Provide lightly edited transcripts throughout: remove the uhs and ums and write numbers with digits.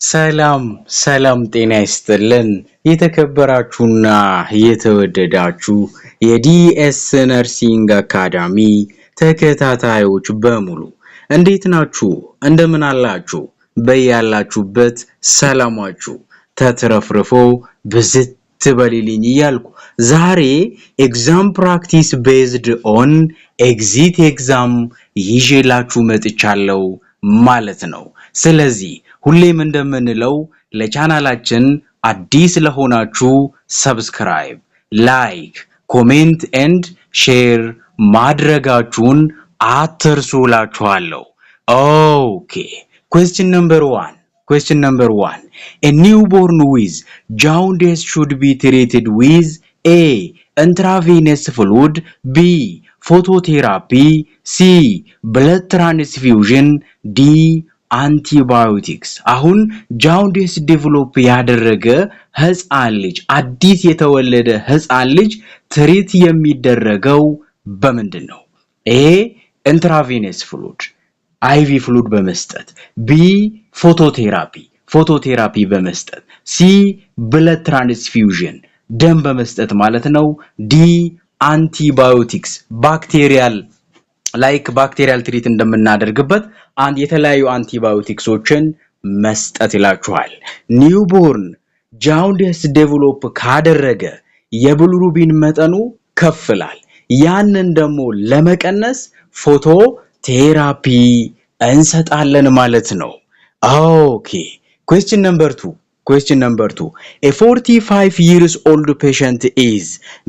ሰላም ጤና ይስጥልን የተከበራችሁና የተወደዳችሁ የዲኤስ ነርሲንግ አካዳሚ ተከታታዮች በሙሉ እንዴት ናችሁ? እንደምን አላችሁ? በያላችሁበት ሰላማችሁ ተትረፍርፎ ብዝት በልልኝ እያልኩ ዛሬ ኤግዛም ፕራክቲስ ቤዝድ ኦን ኤግዚት ኤግዛም ይዤላችሁ መጥቻለሁ ማለት ነው። ስለዚህ ሁሌም እንደምንለው ለቻናላችን አዲስ ለሆናችሁ ሰብስክራይብ፣ ላይክ፣ ኮሜንት ኤንድ ሼር ማድረጋችሁን አትርሱላችኋለሁ። ኦኬ question number 1 a newborn with jaundice should be treated with A intravenous fluid, B phototherapy, C blood transfusion, D አንቲባዮቲክስ። አሁን ጃውንዲስ ዴቨሎፕ ያደረገ ህፃን ልጅ አዲስ የተወለደ ህፃን ልጅ ትሪት የሚደረገው በምንድን ነው? ኤ ኢንትራቬነስ ፍሉድ አይቪ ፍሉድ በመስጠት፣ ቢ ፎቶቴራፒ በመስጠት፣ ሲ ብለድ ትራንስፊውዥን ደም በመስጠት ማለት ነው፣ ዲ አንቲባዮቲክስ ባክቴሪያል ትሪት እንደምናደርግበት አንድ የተለያዩ አንቲባዮቲክሶችን መስጠት ይላችኋል። ኒውቦርን ጃውንዲስ ዴቨሎፕ ካደረገ የብሉሩቢን መጠኑ ከፍላል። ያንን ደግሞ ለመቀነስ ፎቶ ቴራፒ እንሰጣለን ማለት ነው። ኦኬ question number 2 a 45 years old patient is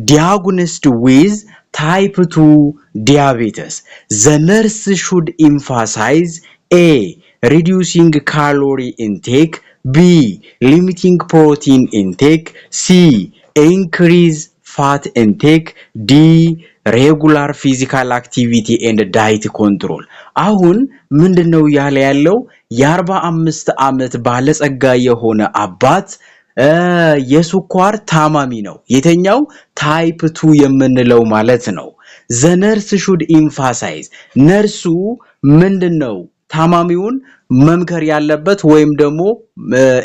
diagnosed with type 2 diabetes. The nurse should emphasize A reducing calorie intake, B limiting protein intake, C increase fat intake, D regular physical activity and diet control. አሁን ምንድነው ያለው የ45 ዓመት ባለጸጋ የሆነ አባት የስኳር ታማሚ ነው። የተኛው ታይፕ 2 የምንለው ማለት ነው። the nurse should emphasize ነርሱ ምንድነው ታማሚውን መምከር ያለበት ወይም ደግሞ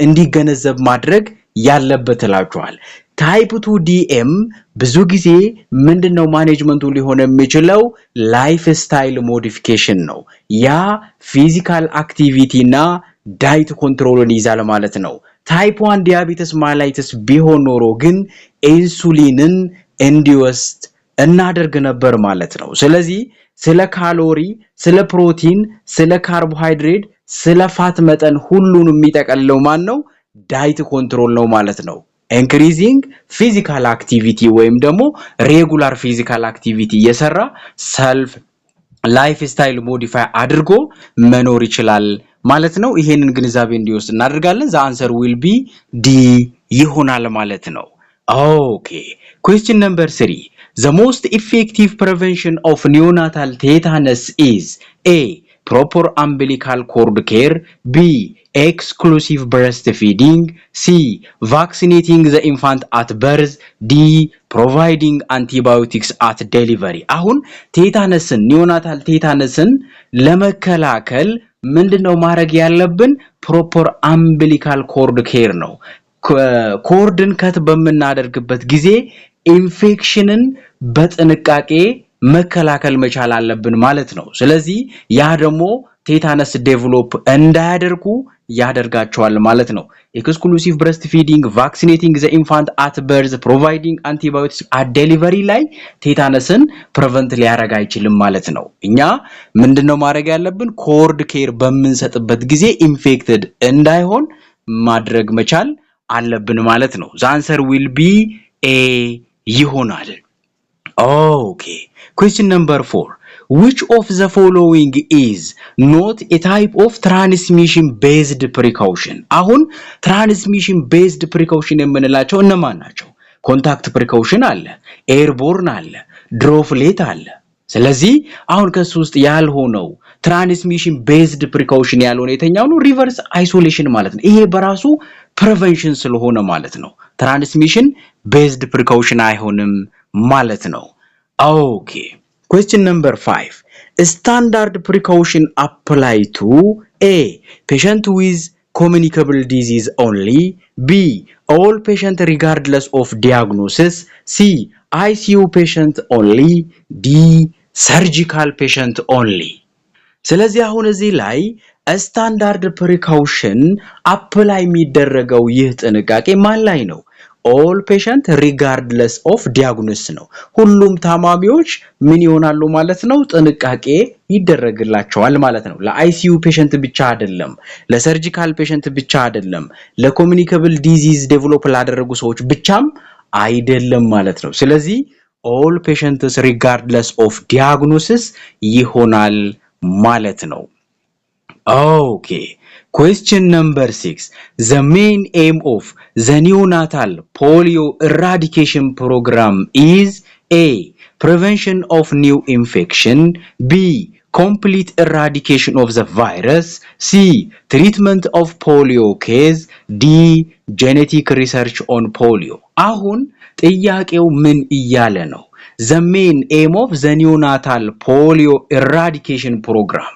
እንዲገነዘብ ማድረግ ያለበት እላችኋል። ታይፕ 2 ዲኤም ብዙ ጊዜ ምንድነው ማኔጅመንቱ ሊሆን የሚችለው ላይፍ ስታይል ሞዲፊኬሽን ነው። ያ ፊዚካል አክቲቪቲ እና ዳይት ኮንትሮልን ይዛል ማለት ነው። ታይፕ 1 ዲያቤተስ ማላይተስ ቢሆን ኖሮ ግን ኢንሱሊንን እንዲወስድ እናደርግ ነበር ማለት ነው። ስለዚህ ስለ ካሎሪ፣ ስለ ፕሮቲን፣ ስለ ካርቦሃይድሬት፣ ስለ ፋት መጠን ሁሉንም የሚጠቀልለው ማን ነው? ዳይት ኮንትሮል ነው ማለት ነው። ኢንክሪዚንግ ፊዚካል አክቲቪቲ ወይም ደግሞ ሬጉላር ፊዚካል አክቲቪቲ እየሰራ ሰልፍ ላይፍ ስታይል ሞዲፋይ አድርጎ መኖር ይችላል ማለት ነው። ይሄንን ግንዛቤ እንዲወስድ እናደርጋለን። the answer will be D ይሆናል ማለት ነው። ኦኬ question number 3 the most effective prevention of neonatal tetanus is A proper umbilical cord care, B exclusive breastfeeding, C vaccinating the infant at birth, D providing antibiotics at delivery. አሁን ቴታነስን ኒዮናታል ቴታነስን ለመከላከል ምንድነው ማድረግ ያለብን? ፕሮፐር አምቢሊካል ኮርድ ኬር ነው። ኮርድን ከት በመናደርግበት ጊዜ ኢንፌክሽንን በጥንቃቄ መከላከል መቻል አለብን ማለት ነው። ስለዚህ ያ ደግሞ ቴታነስ ዴቨሎፕ እንዳያደርጉ ያደርጋቸዋል ማለት ነው። ኤክስክሉሲቭ ብሬስት ፊዲንግ፣ ቫክሲኔቲንግ ዘ ኢንፋንት አት በርዝ፣ ፕሮቫይዲንግ አንቲባዮቲክስ አት ዴሊቨሪ ላይ ቴታነስን ፕሪቨንት ሊያደርግ አይችልም ማለት ነው። እኛ ምንድነው ማድረግ ያለብን? ኮርድ ኬር በምንሰጥበት ጊዜ ኢንፌክትድ እንዳይሆን ማድረግ መቻል አለብን ማለት ነው። the answer will be A ይሆናል። ኦኬ question number 4 which of the following is not a type of transmission based precaution? አሁን transmission based precaution የምንላቸው እነማን ናቸው? ኮንታክት ፕሪካውሽን አለ፣ ኤርቦርን አለ፣ ድሮፕሌት አለ። ስለዚህ አሁን ከሱ ውስጥ ያልሆነው ትራንስሚሽን ቤዝድ ፕሪካውሽን ያልሆነ የተኛው ነው ሪቨርስ አይሶሌሽን ማለት ነው። ይሄ በራሱ ፕሪቨንሽን ስለሆነ ማለት ነው ትራንስሚሽን ቤዝድ ፕሪካውሽን አይሆንም ማለት ነው። ኦኬ question number 5 standard precaution apply to A patient with communicable disease only, B, all patients regardless of diagnosis, C, ICU patient only, D, surgical patient only. ስለዚህ አሁን እዚህ ላይ ስታንዳርድ ፕሪካውሽን አፕላይ የሚደረገው ይህ ጥንቃቄ ማን ላይ ነው? all patient regardless of diagnosis ነው። ሁሉም ታማሚዎች ምን ይሆናሉ ማለት ነው? ጥንቃቄ ይደረግላቸዋል ማለት ነው። ለአይሲዩ ፔሸንት ብቻ አይደለም፣ ለሰርጂካል ፔሸንት ብቻ አይደለም፣ ለኮሙኒኬብል ዲዚዝ ዴቨሎፕ ላደረጉ ሰዎች ብቻም አይደለም ማለት ነው። ስለዚህ all patients regardless of diagnosis ይሆናል ማለት ነው። Okay, question number 6. The main aim of the neonatal polio eradication program is A, prevention of new infection, B, complete eradication of the virus, C, treatment of polio case, D, genetic research on polio. አሁን ጥያቄው ምን እያለ ነው? The main aim of the neonatal polio eradication program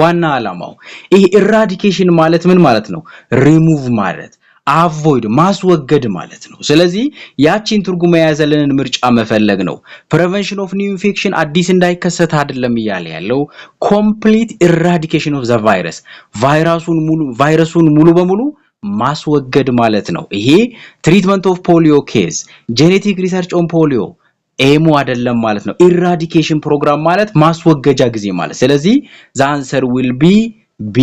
ዋና ዓላማው ይሄ ኢራዲኬሽን ማለት ምን ማለት ነው? ሪሙቭ ማለት አቮይድ ማስወገድ ማለት ነው። ስለዚህ ያቺን ትርጉም የያዘልንን ምርጫ መፈለግ ነው። ፕሪቨንሽን ኦፍ ኒው ኢንፌክሽን አዲስ እንዳይከሰት አይደለም እያለ ያለው ኮምፕሊት ኢራዲኬሽን ኦፍ ዘ ቫይረስ ቫይረሱን ሙሉ በሙሉ ማስወገድ ማለት ነው። ይሄ ትሪትመንት ኦፍ ፖሊዮ ኬዝ ጄኔቲክ ሪሰርች ኦን ፖሊዮ ኤሙ አይደለም ማለት ነው። ኢራዲኬሽን ፕሮግራም ማለት ማስወገጃ ጊዜ ማለት። ስለዚህ the answer will be B,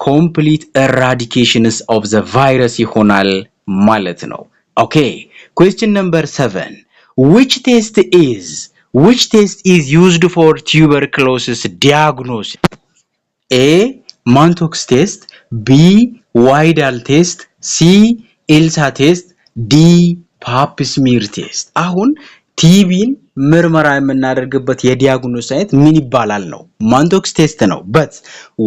complete eradications of the virus ይሆናል ማለት ነው። Okay, question number 7. Which test is used for tuberculosis diagnosis? A, Mantoux test, B, Widal test, C, ELISA test, D, pap smear test. አሁን ቲቢን ምርመራ የምናደርግበት የዲያግኖስ አይነት ምን ይባላል ነው? ማንቶክስ ቴስት ነው። በት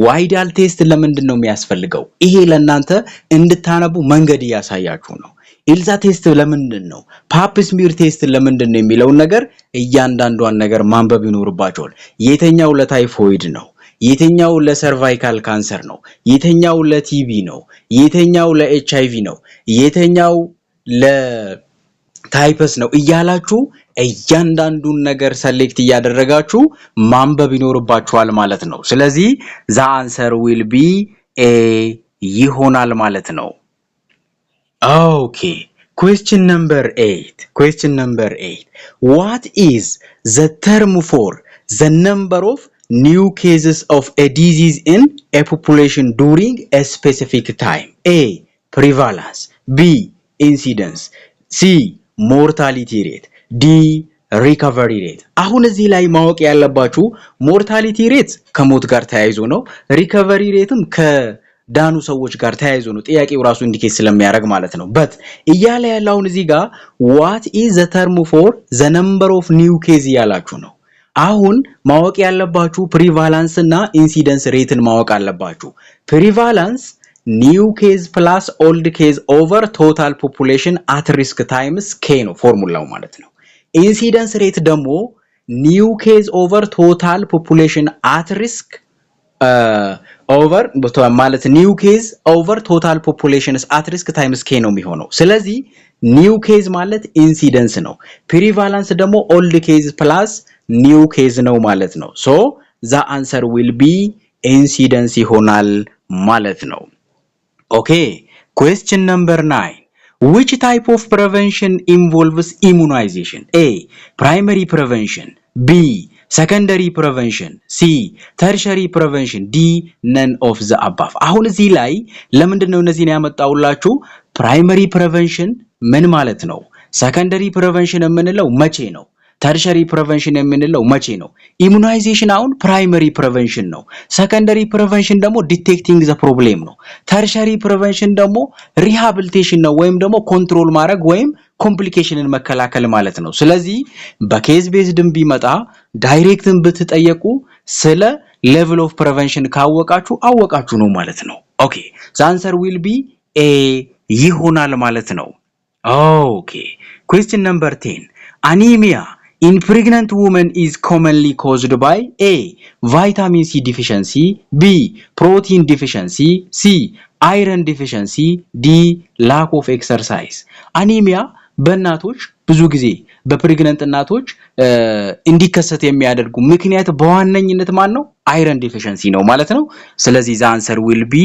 ዋይዳል ቴስት ለምንድን ነው የሚያስፈልገው? ይሄ ለእናንተ እንድታነቡ መንገድ እያሳያችሁ ነው። ኢልዛ ቴስት ለምንድን ነው? ፓፕ ስሚር ቴስት ለምንድን ነው የሚለውን ነገር እያንዳንዷን ነገር ማንበብ ይኖርባቸዋል። የተኛው ለታይፎይድ ነው? የተኛው ለሰርቫይካል ካንሰር ነው? የተኛው ለቲቢ ነው? የተኛው ለኤችአይቪ ነው? የተኛው ታይፕስ ነው እያላችሁ እያንዳንዱን ነገር ሰሌክት እያደረጋችሁ ማንበብ ይኖርባችኋል ማለት ነው። ስለዚህ the answer will be A ይሆናል ማለት ነው። Okay, question number 8. What is the term for the number of new cases of a disease in a population during a specific time? A, prevalence, B, incidence, C, mortality rate, D, recovery rate. አሁን እዚህ ላይ ማወቅ ያለባችሁ ሞርታሊቲ ሬት ከሞት ጋር ተያይዞ ነው። ሪከቨሪ ሬትም ከዳኑ ሰዎች ጋር ተያይዞ ነው። ጥያቄው ራሱ ኢንዲኬት ስለሚያደርግ ማለት ነው። በት እያለ ያለውን እዚህ ጋር what is the term for the number of new case ያላችሁ ነው። አሁን ማወቅ ያለባችሁ ፕሪቫላንስ እና ኢንሲደንስ ሬትን ማወቅ አለባችሁ። ፕሪቫላንስ new case plus old case over total population at risk times k ነው ፎርሙላው ማለት ነው። ኢንሲደንስ ሬት ደግሞ new case over total population at risk over ማለት new case over total population at risk times k ነው የሚሆነው። ስለዚህ new case ማለት ኢንሲደንስ ነው። ፕሪቫላንስ ደግሞ old case plus new case ነው ማለት ነው። so the answer will be incidence ይሆናል ማለት ነው። Okay, question number 9. Which type of prevention involves immunization? A, primary prevention, B, secondary prevention, C, tertiary prevention, D, none of the above. አሁን እዚህ ላይ ለምንድነው እነዚህን ያመጣውላችሁ? primary prevention ምን ማለት ነው? secondary prevention የምንለው መቼ ነው? ተርሸሪ ፕሪቨንሽን የምንለው መቼ ነው? ኢሙናይዜሽን አሁን ፕራይመሪ ፕሪቨንሽን ነው። ሰከንደሪ ፕሪቨንሽን ደግሞ ዲቴክቲንግ ዘ ፕሮብሌም ነው። ተርሸሪ ፕሪቨንሽን ደግሞ ሪሃቢሊቴሽን ነው ወይም ደግሞ ኮንትሮል ማድረግ ወይም ኮምፕሊኬሽንን መከላከል ማለት ነው። ስለዚህ በኬዝ ቤዝድም ቢመጣ ዳይሬክትን ብትጠየቁ ስለ ሌቭል ኦፍ ፕሪቨንሽን አወቃችሁ ነው ማለት ነው። ኦኬ the answer will be A ይሆናል ማለት ነው። ኦኬ question number 10. Anemia in pregnant women is commonly caused by A, vitamin C deficiency, B, protein deficiency, C, iron deficiency D lack of exercise አኒሚያ በእናቶች ብዙ ጊዜ በፕሬግናንት እናቶች እንዲከሰት የሚያደርጉ ምክንያት በዋነኝነት ማን ነው iron deficiency ነው ማለት ነው ስለዚህ the answer will be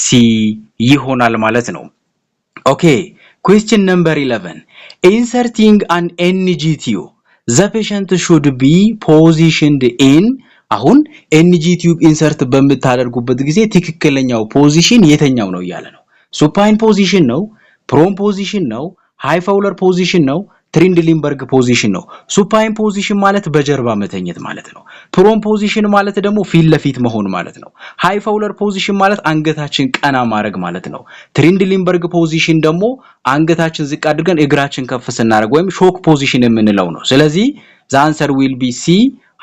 C ይሆናል ማለት ነው okay question number 11 inserting an NG-tube the patient should be positioned in አሁን NG tube insert በመታደርጉበት ጊዜ ትክክለኛው ፖዚሽን የትኛው ነው ያለ ነው supine position ነው prone position ነው high Fowler position ነው ትሪንድሊንበርግ ፖዚሽን ነው supine position ማለት በጀርባ መተኘት ማለት ነው prone position ማለት ደግሞ ፊት ለፊት መሆን ማለት ነው high Fowler position ማለት አንገታችን ቀና ማድረግ ማለት ነው ትሪንድሊንበርግ position ደግሞ አንገታችን ዝቅ አድርገን እግራችን ከፍ ስናደርግ ወይም shock position የምንለው ነው ስለዚህ the answer will be C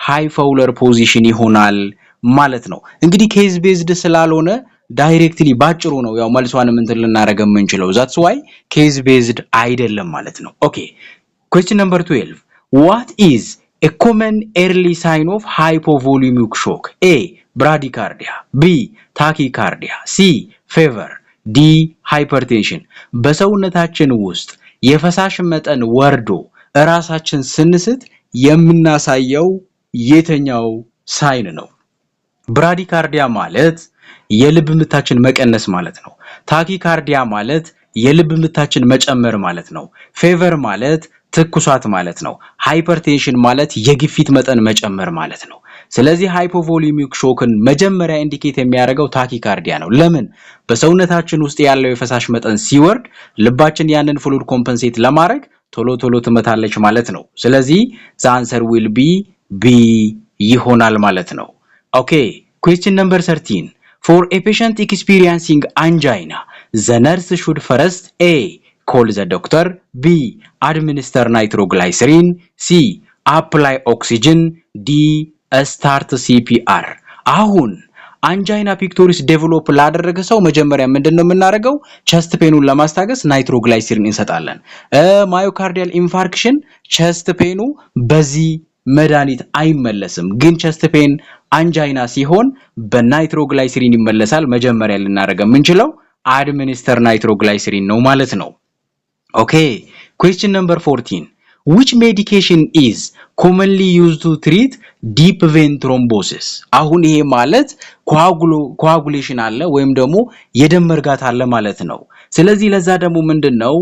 high Fowler position ይሆናል ማለት ነው እንግዲህ ኬዝ ቤዝድ ስላልሆነ ዳይሬክትሊ ባጭሩ ነው ያው መልሷንም እንትን ልናረጋ የምንችለው that's why case based አይደለም ማለት ነው okay question number 12 what is a common early sign of hypovolemic shock A bradycardia B tachycardia C fever D hypertension በሰውነታችን ውስጥ የፈሳሽ መጠን ወርዶ ራሳችን ስንስት የምናሳየው የተኛው ሳይን ነው ብራዲካርዲያ ማለት የልብ ምታችን መቀነስ ማለት ነው ታኪካርዲያ ማለት የልብ ምታችን መጨመር ማለት ነው ፌቨር ማለት ትኩሳት ማለት ነው ሃይፐርቴንሽን ማለት የግፊት መጠን መጨመር ማለት ነው ስለዚህ ሃይፖቮሊሚክ ሾክን መጀመሪያ ኢንዲኬት የሚያደርገው ታኪካርዲያ ነው ለምን በሰውነታችን ውስጥ ያለው የፈሳሽ መጠን ሲወርድ ልባችን ያንን ፍሉድ ኮምፐንሴት ለማድረግ ቶሎ ትመታለች ማለት ነው ስለዚህ the answer will be B ይሆናል ማለት ነው okay question number 13 for a patient experiencing angina the nurse should first A call the doctor B administer nitroglycerin C apply oxygen D start CPR አሁን አንጃይና ፒክቶሪስ ዴቨሎፕ ላደረገ ሰው መጀመሪያ ምንድነው የምናደርገው ቸስት ፔኑን ለማስታገስ ናይትሮግላይሰሪን እንሰጣለን ማዮካርዲያል ኢንፋርክሽን ቸስት ፔኑ በዚህ መድኃኒት አይመለስም ግን ቸስት ፔን አንጃይና ሲሆን በናይትሮግላይሰሪን ይመለሳል መጀመሪያ ልናደርገው የምንችለው አድሚኒስተር ናይትሮግላይሰሪን ነው ማለት ነው okay question number 14 which medication is commonly used to treat deep vein thrombosis አሁን ይሄ ማለት coagulation አለ ወይም ደግሞ የደም መርጋት አለ ማለት ነው ስለዚህ ለዛ ደግሞ ምንድነው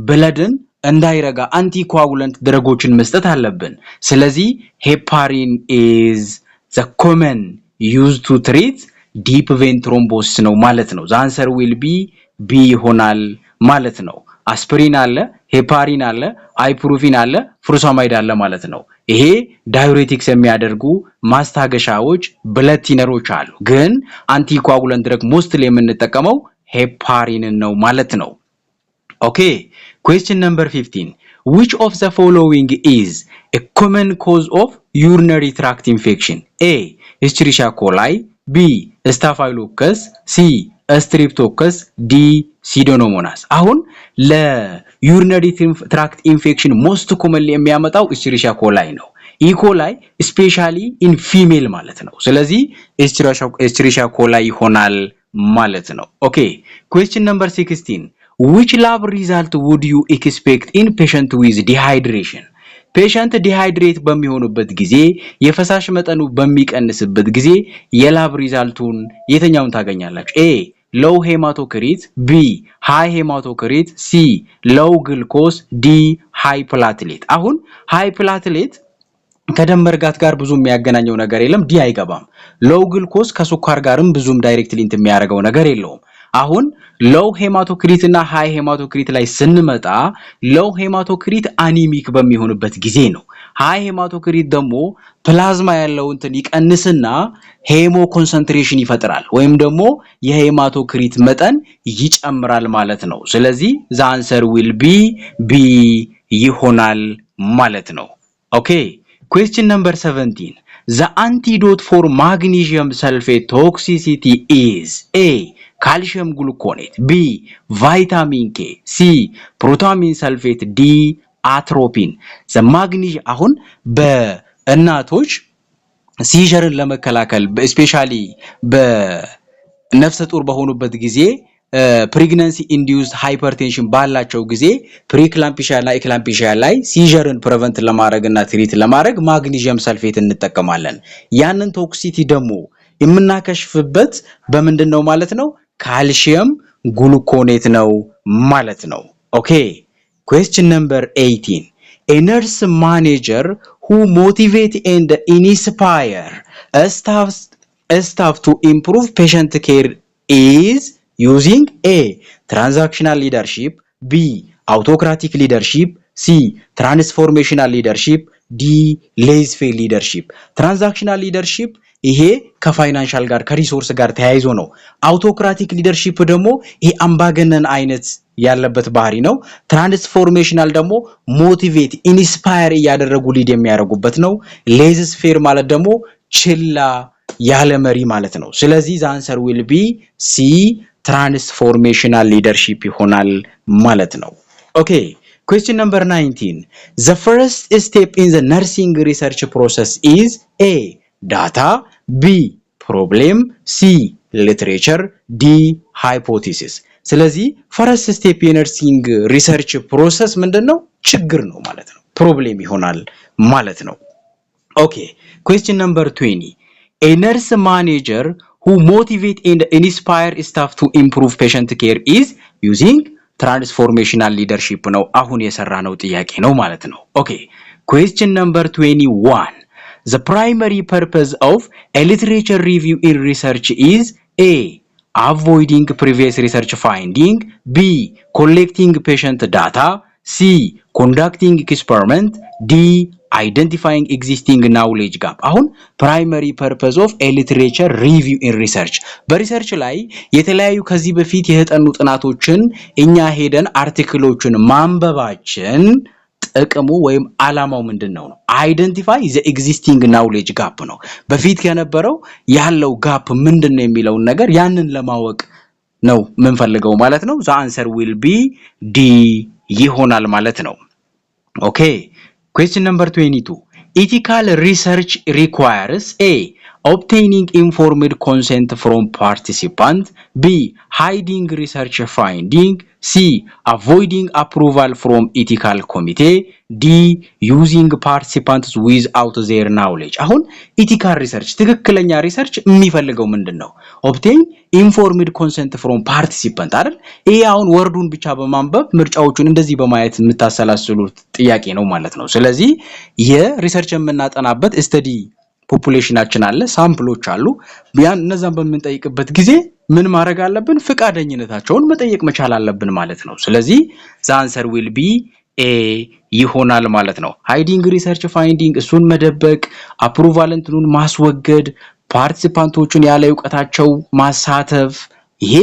ብለድን እንዳይረጋ አንቲኮአጉላንት ድረጎችን መስጠት አለብን ስለዚህ heparin is the common used to treat deep vein thrombosis ነው ማለት ነው the answer will be B ይሆናል ማለት ነው አስፕሪን አለ ሄፓሪን አለ አይፕሩፊን አለ ፍሩሳማይድ አለ ማለት ነው ይሄ ዳዩሬቲክስ የሚያደርጉ ማስታገሻዎች ብለድ ቲነሮች አሉ ግን አንቲኮአጉላንት ድረግ ሞስትሊ የምንጠቀመው ሄፓሪን ነው ማለት ነው okay question number 15 which of the following is a common cause of urinary tract infection A Escherichia coli B Staphylococcus C Streptococcus D Pseudomonas አሁን ለዩሪነሪ ትራክት ኢንፌክሽን ሞስት ኮመንሊ የሚያመጣው Escherichia coli ነው ኢኮላይ ስፔሻሊ ኢን ፊሜል ማለት ነው ስለዚህ Escherichia coli ይሆናል ማለት ነው okay question number 16 which lab result would you expect in patient with dehydration patient dehydrate በሚሆኑበት ጊዜ የፈሳሽ መጠኑ በሚቀንስበት ጊዜ የላብ ሪዛልቱን የትኛውን ታገኛላችሁ A low hematocrit B high hematocrit C low glucose D high platelet አሁን high platelet ከደም መርጋት ጋር ብዙም የሚያገናኘው ነገር የለም ዲ አይገባም low glucose ከሱካር ጋርም ብዙም ዳይሬክትሊ የሚያደርገው ነገር የለውም አሁን low hematocrit እና high hematocrit ላይ ስንመጣ low hematocrit አኒሚክ በሚሆንበት ጊዜ ነው high hematocrit ደግሞ ፕላዝማ ያለው እንትን ይቀንስና ሄሞ ኮንሰንትሬሽን ይፈጥራል ወይም ደግሞ የሄማቶክሪት መጠን ይጨምራል ማለት ነው ስለዚህ the answer will be B ይሆናል ማለት ነው okay question number 17 the antidote for magnesium sulfate toxicity is A calcium gluconate B vitamin K C protamine sulfate D atropine the magnesium አሁን በእናቶች ሲጀርን ለመከላከል ስፔሻሊ በነፍሰ ጡር በሆኑበት ጊዜ pregnancy induced hypertension ባላቸው ጊዜ preeclampsia እና eclampsia ላይ ሲጀርን prevent ለማድረግና ትሪት ለማድረግ ማግኒዥየም ሰልፌት እንጠቀማለን ያንን ቶክሲቲ ደግሞ የምናከሽፍበት በምንድነው ማለት ነው ካልሲየም ግሉኮኔት ነው ማለት ነው ኦኬ question number 18 a nurse manager who motivate and inspire a staff to improve patient care is using A. Transactional leadership, B. Autocratic leadership, C. Transformational leadership, D. Laissez-faire leadership. Transactional leadership ይሄ ከፋይናንሻል ጋር ከሪሶርስ ጋር ተያይዞ ነው አውቶክራቲክ ሊደርሺፕ ደግሞ ይሄ አምባገነን አይነት ያለበት ባህሪ ነው ትራንስፎርሜሽናል ደግሞ ሞቲቬት ኢንስፓየር ያደረጉ ሊድ የሚያደርጉበት ነው ሌዝስ-ፌር ማለት ደግሞ ችላ ያለ መሪ ማለት ነው ስለዚህ the answer will be C transformational leadership ይሆናል ማለት ነው okay question number 19 the first step in the nursing research process is A data B problem C literature D hypothesis ስለዚህ first step in nursing research process ምንድነው ችግር ነው ማለት ነው problem ይሆናል ማለት ነው okay question number 20 A nurse manager who motivate and inspire staff to improve patient care is using transformational leadership ነው አሁን የሰራነው ጥያቄ ነው ማለት ነው okay question number 21 the primary purpose of a literature review in research is A avoiding previous research finding B collecting patient data C conducting experiment D identifying existing knowledge gap አሁን primary purpose of a literature review in research በሪሰርች ላይ የተለያዩ ከዚህ በፊት የተጠኑ ጥናቶችን እኛ ሄደን አርቲክሎችን ማንበባችን ጥቅሙ ወይም ዓላማው ምንድነው ነው identify the existing knowledge gap ነው በፊት የነበረው ያለው ጋፕ ምንድነው የሚለው ነገር ያንን ለማወቅ ነው ምንፈልገው ማለት ነው the answer will be D ይሆናል ማለት ነው okay question number 22 ethical research requires A obtaining informed consent from participants B hiding research finding C avoiding approval from ethical committee D using participants without their knowledge አሁን ethical research ትክክለኛ ሪሰርች የሚፈልገው ምንድነው obtain informed consent from participants አይደል ይሄ አሁን ወርዱን ብቻ በማንበብ ምርጫዎቹን እንደዚህ በማየት የምታሰላስሉት ጥያቄ ነው ማለት ነው ስለዚህ የሪሰርች የምናጠናበት ስተዲ ፖፑሌሽናችን አለ ሳምፕሎች አሉ ቢያን እነዛን በመንጠይቅበት ጊዜ ምን ማድረግ አለብን ፍቃደኝነታቸውን መጠየቅ መቻል አለብን ማለት ነው ስለዚህ the answer will be A ይሆናል ማለት ነው hiding research finding እሱን መደበቅ approval እንትኑን ማስወገድ ፓርቲሲፓንቶችን ያለ ዕውቀታቸው ማሳተፍ ይሄ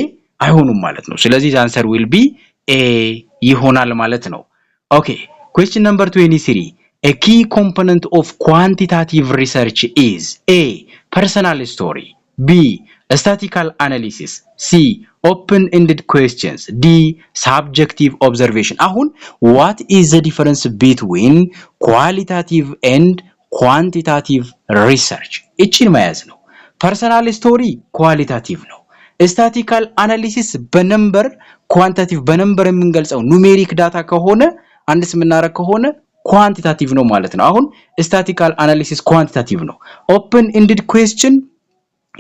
አይሆኑም ማለት ነው ስለዚህ the answer will be A ይሆናል ማለት ነው okay question number 23 A key component of quantitative research is A personal story B statistical analysis C open-ended questions D subjective observation አሁን what is the difference between qualitative and quantitative research እቺን መያዝ ነው personal story qualitative ነው statistical analysis በነምበር quantitative በነምበር የምንገልጸው numeric data ከሆነ አንድስ ምናረክ ከሆነ quantitative ነው ማለት ነው አሁን statistical analysis quantitative ነው open-ended question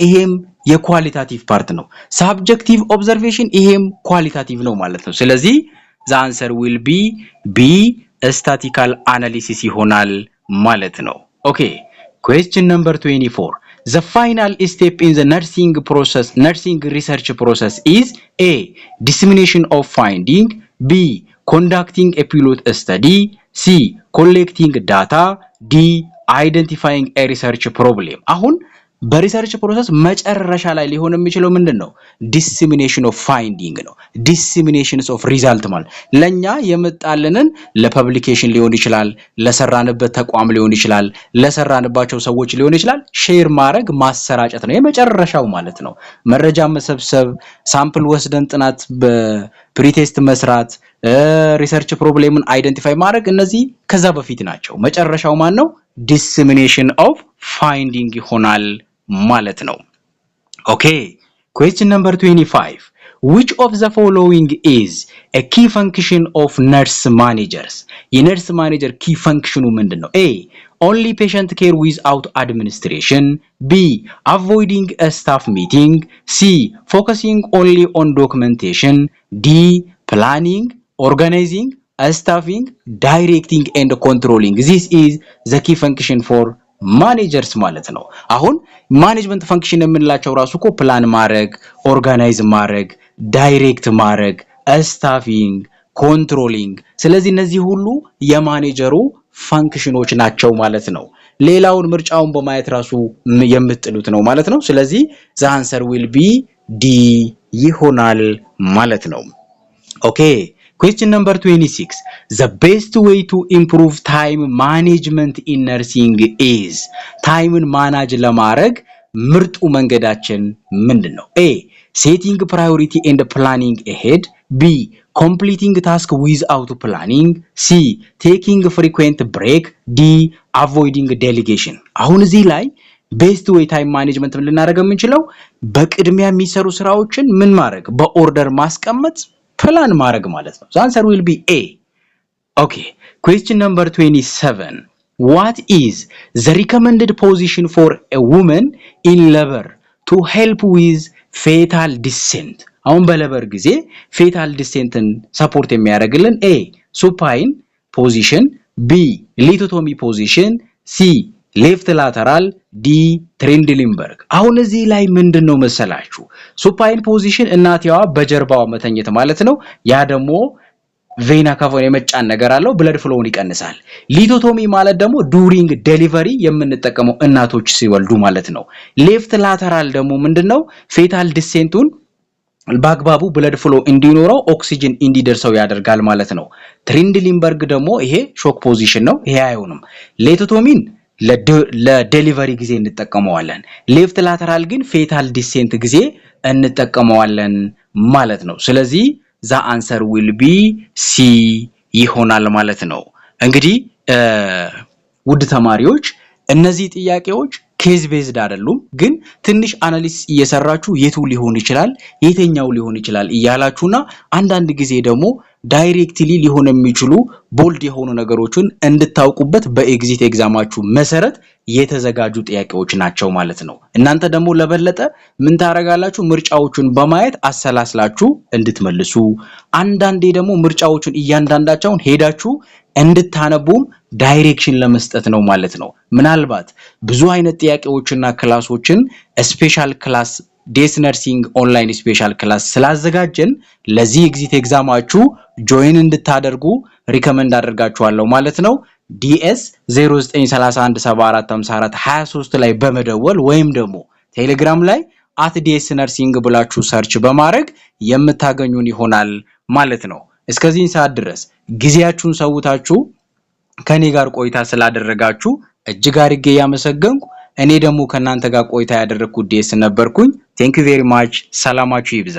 ይሄም የኳሊታቲቭ ፓርት ነው subjective observation ይሄም ኳሊታቲቭ ነው ማለት ነው ስለዚህ the answer will be B statistical analysis ይሆናል ማለት ነው okay question number 24 the final step in the nursing research process is A dissemination of finding B conducting a pilot study C collecting data D identifying a research problem አሁን በሪሰርች ፕሮሰስ መጨረሻ ላይ ሊሆን የሚችለው ምንድነው dissemination of finding ነው disseminations of result ማለት ለኛ የመጣልንን ለፐብሊኬሽን ሊሆን ይችላል ለሰራንበት ተቋም ሊሆን ይችላል ለሰራንባቸው ሰዎች ሊሆን ይችላል ሼር ማድረግ ማሰራጨት ነው የመጨረሻው ማለት ነው መረጃ መሰብሰብ ሳምፕል ወስደን ጥናት በፕሪቴስት መስራት ሪሰርች ፕሮብሌምን አይደንቲፋይ ማድረግ እነዚህ ከዛ በፊት ናቸው መጨረሻው ማን ነው dissemination of finding ይሆናል ማለት ነው okay question number 25 which of the following is a key function of nurse managers? የነርስ ማኔጀር key functionu ምንድነው? A. Only patient care without administration. B. Avoiding a staff meeting. C. Focusing only on documentation. D. Planning, organizing, staffing, directing and controlling. This is the key function for managers ማለት ነው። አሁን ማኔጅመንት ፈንክሽን የምንላቸው ራሱ እኮ ፕላን ማድረግ፣ ኦርጋናይዝ ማድረግ፣ ዳይሬክት ማድረግ፣ ስታፊንግ፣ ኮንትሮሊንግ። ስለዚህ እነዚህ ሁሉ የማኔጀሩ ፋንክሽኖች ናቸው ማለት ነው። ሌላውን ምርጫውን በማየት ራሱ የምትጥሉት ነው ማለት ነው። ስለዚህ the answer will be D ይሆናል ማለት ነው። Okay, question number 26. The best way to improve time management in nursing is timeን ማናጅ ለማድረግ ምርጡ መንገዳችን ምንድነው? A. Setting priority and planning ahead. B. Completing task without planning. C. Taking frequent break. D. Avoiding delegation. አሁን እዚህ ላይ ቤስት ዌይ ታይም ማኔጅመንት ምን ልናደርገው የምንችለው በቅድሚያ የሚሰሩ ስራዎችን ምን ማድረግ በኦርደር ማስቀመጥ ፕላን ማድረግ ማለት ነው። The answer will be A. Okay, question number 27. What is the recommended position for a woman in labor to help with fetal descent? አሁን በለበር ጊዜ fetal descentን ሰፖርት የሚያደርግልን A. supine position. B. lithotomy position. C. left lateral. D. ትሬንድሊንበርግ። አሁን እዚህ ላይ ምንድነው መሰላችሁ ሱፓይን ፖዚሽን እናትያዋ በጀርባዋ መተኘት ማለት ነው። ያ ደግሞ ቬና ካቫን የመጫን ነገር አለው ብለድ ፍሎውን ይቀንሳል። ሊቶቶሚ ማለት ደግሞ ዱሪንግ ዴሊቨሪ የምንጠቀመው እናቶች ሲወልዱ ማለት ነው። ሌፍት ላተራል ደግሞ ምንድነው ፌታል ዲሴንቱን በአግባቡ ብለድ ፍሎ እንዲኖረው ኦክሲጅን እንዲደርሰው ያደርጋል ማለት ነው። ትሬንድሊንበርግ ደግሞ ይሄ ሾክ ፖዚሽን ነው። ይሄ አይሆንም። ሌቶቶሚን ለዴሊቨሪ ጊዜ እንጠቀመዋለን። ሌፍት ላተራል ግን ፌታል ዲሴንት ጊዜ እንጠቀመዋለን ማለት ነው። ስለዚህ the answer will be C ይሆናል ማለት ነው። እንግዲህ ውድ ተማሪዎች እነዚህ ጥያቄዎች ኬዝ ቤዝድ አይደሉም፣ ግን ትንሽ አናሊሲስ እየሰራችሁ የቱ ሊሆን ይችላል የትኛው ሊሆን ይችላል እያላችሁና አንዳንድ ጊዜ ደግሞ ዳይሬክትሊ ሊሆን የሚችሉ ቦልድ የሆኑ ነገሮችን እንድታውቁበት በኤግዚት ኤግዛማችሁ መሰረት የተዘጋጁ ጥያቄዎች ናቸው ማለት ነው። እናንተ ደግሞ ለበለጠ ምን ታረጋላችሁ ምርጫዎቹን በማየት አሰላስላችሁ እንድትመልሱ አንዳንዴ ደግሞ ምርጫዎቹን እያንዳንዳቸውን ሄዳችሁ እንድታነቡም ዳይሬክሽን ለመስጠት ነው ማለት ነው። ምናልባት ብዙ አይነት ጥያቄዎችና ክላሶችን ስፔሻል ክላስ ዴስ ነርሲንግ ኦንላይን ስፔሻል ክላስ ስላዘጋጀን ለዚህ ኤግዚት ኤግዛማችሁ ጆይን እንድታደርጉ ሪከመንድ አደርጋችኋለሁ ማለት ነው። ዲኤስ 0931745423 ላይ በመደወል ወይም ደግሞ ቴሌግራም ላይ @dsnursing ብላችሁ ሰርች በማድረግ የምታገኙን ይሆናል ማለት ነው። እስከዚህ ሰዓት ድረስ ጊዜያችሁን ሰውታችሁ ከኔ ጋር ቆይታ ስላደረጋችሁ እጅግ አድርጌ ያመሰግንኩ። እኔ ደግሞ ከናንተ ጋር ቆይታ ያደረኩት ዲኤስ ነበርኩኝ። Thank you very much። ሰላማችሁ ይብዛ።